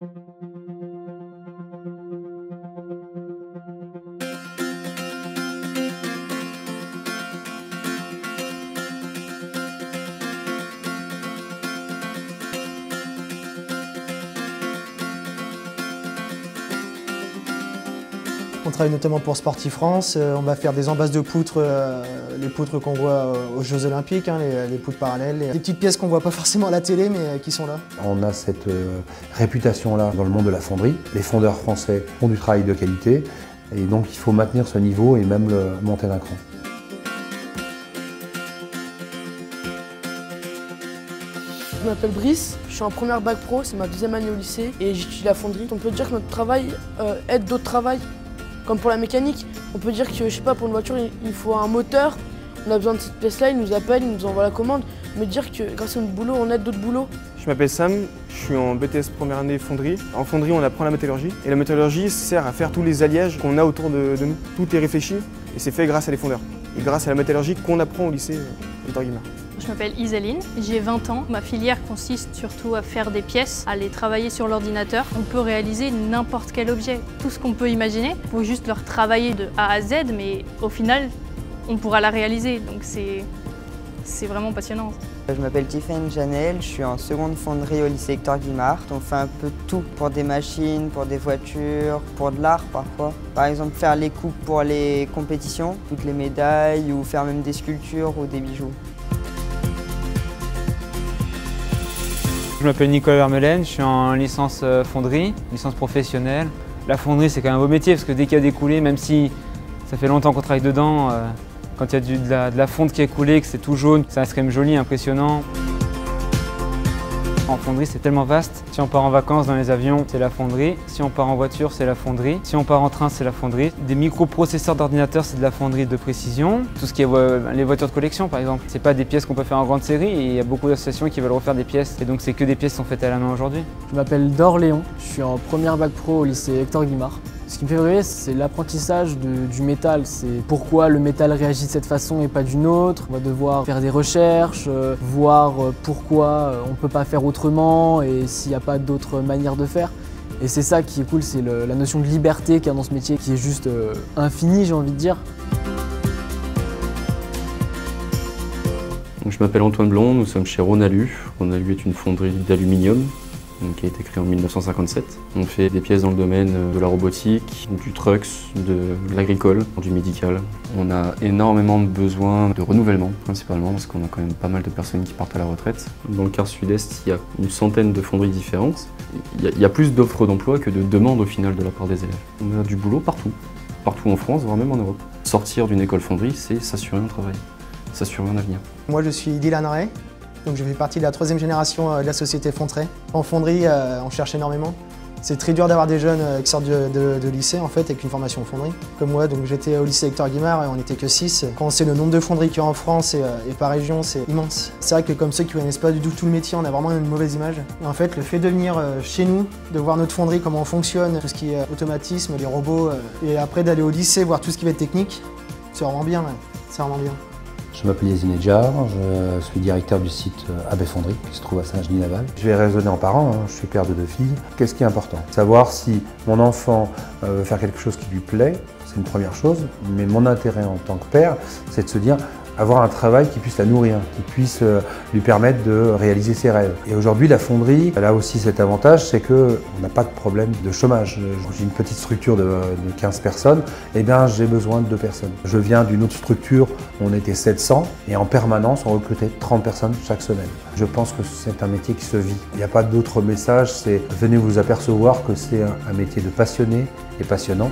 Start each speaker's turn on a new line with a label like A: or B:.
A: On travaille notamment pour Sportif France, on va faire des embasses de poutres, les poutres qu'on voit aux Jeux Olympiques, hein, les poutres parallèles, des petites pièces qu'on ne voit pas forcément à la télé mais qui sont là.
B: On a cette réputation-là dans le monde de la fonderie. Les fondeurs français font du travail de qualité et donc il faut maintenir ce niveau et même le monter d'un cran.
C: Je m'appelle Brice, je suis en première bac pro, c'est ma deuxième année au lycée et j'étudie la fonderie. On peut dire que notre travail aide d'autres travails. Comme pour la mécanique, on peut dire que, je sais pas, pour une voiture, il faut un moteur, on a besoin de cette pièce-là, ils nous appellent, ils nous envoient la commande. Mais dire que grâce à notre boulot, on aide d'autres boulots.
D: Je m'appelle Sam, je suis en BTS première année fonderie. En fonderie, on apprend la métallurgie. Et la métallurgie sert à faire tous les alliages qu'on a autour de nous. Tout est réfléchi et c'est fait grâce à les fondeurs. Et grâce à la métallurgie qu'on apprend au lycée Victor Guimard.
E: Je m'appelle Isaline, j'ai 20 ans. Ma filière consiste surtout à faire des pièces, à les travailler sur l'ordinateur. On peut réaliser n'importe quel objet, tout ce qu'on peut imaginer. Il faut juste leur travailler de A à Z, mais au final, on pourra la réaliser. Donc c'est vraiment passionnant.
F: Je m'appelle Tiffany Janel, je suis en seconde fonderie au lycée Victor Guimard. On fait un peu tout pour des machines, pour des voitures, pour de l'art parfois. Par exemple, faire les coupes pour les compétitions, toutes les médailles, ou faire même des sculptures ou des bijoux.
G: Je m'appelle Nicolas Vermeulen, je suis en licence fonderie, licence professionnelle. La fonderie, c'est quand même un beau métier parce que dès qu'il y a des coulées, même si ça fait longtemps qu'on travaille dedans, quand il y a de la fonte qui est coulée, que c'est tout jaune, ça reste quand même joli, impressionnant. En fonderie, c'est tellement vaste. Si on part en vacances dans les avions, c'est la fonderie. Si on part en voiture, c'est la fonderie. Si on part en train, c'est la fonderie. Des microprocesseurs d'ordinateur, c'est de la fonderie de précision. Tout ce qui est les voitures de collection, par exemple. C'est pas des pièces qu'on peut faire en grande série et il y a beaucoup d'associations qui veulent refaire des pièces. Et donc, c'est que des pièces qui sont faites à la main aujourd'hui.
H: Je m'appelle Dor Léon, je suis en première bac pro au lycée Victor Guimard. Ce qui me fait rêver, c'est l'apprentissage du métal. C'est pourquoi le métal réagit de cette façon et pas d'une autre. On va devoir faire des recherches, voir pourquoi on ne peut pas faire autrement et s'il n'y a pas d'autres manières de faire. Et c'est ça qui est cool, c'est la notion de liberté qu'il y a dans ce métier qui est juste infinie, j'ai envie de dire.
I: Je m'appelle Antoine Blond, nous sommes chez Ronalu. Ronalu est une fonderie d'aluminium qui a été créée en 1957. On fait des pièces dans le domaine de la robotique, du trucks, de l'agricole, du médical. On a énormément de besoins de renouvellement, principalement, parce qu'on a quand même pas mal de personnes qui partent à la retraite. Dans le quart sud-est, il y a une centaine de fonderies différentes. Il y a plus d'offres d'emploi que de demandes au final de la part des élèves. On a du boulot partout en France, voire même en Europe. Sortir d'une école fonderie, c'est s'assurer un travail, s'assurer un avenir.
A: Moi je suis Dylan Ray. Donc je fais partie de la 3e génération de la société Fontrey. En fonderie, on cherche énormément. C'est très dur d'avoir des jeunes qui sortent de lycée en fait, avec une formation en fonderie. Comme moi, donc j'étais au lycée Victor Guimard et on n'était que 6. Quand on sait le nombre de fonderies qu'il y a en France et par région, c'est immense. C'est vrai que comme ceux qui ne connaissent pas du tout le métier, on a vraiment une mauvaise image. Et en fait, le fait de venir chez nous, de voir notre fonderie, comment on fonctionne, tout ce qui est automatisme, les robots, et après d'aller au lycée, voir tout ce qui va être technique, c'est vraiment bien, c'est vraiment bien.
B: Je m'appelle Yazine Edjar, je suis directeur du site AB Fonderie qui se trouve à Saint-Genis-Laval. Je vais raisonner en parent, je suis père de 2 filles. Qu'est-ce qui est important? Savoir si mon enfant veut faire quelque chose qui lui plaît, c'est une première chose, mais mon intérêt en tant que père, c'est de se dire avoir un travail qui puisse la nourrir, qui puisse lui permettre de réaliser ses rêves. Et aujourd'hui, la fonderie, elle a aussi cet avantage, c'est qu'on n'a pas de problème de chômage. J'ai une petite structure de 15 personnes, et bien j'ai besoin de 2 personnes. Je viens d'une autre structure, on était 700, et en permanence, on recrutait 30 personnes chaque semaine. Je pense que c'est un métier qui se vit. Il n'y a pas d'autre message, c'est venez vous apercevoir que c'est un métier de passionné et passionnant.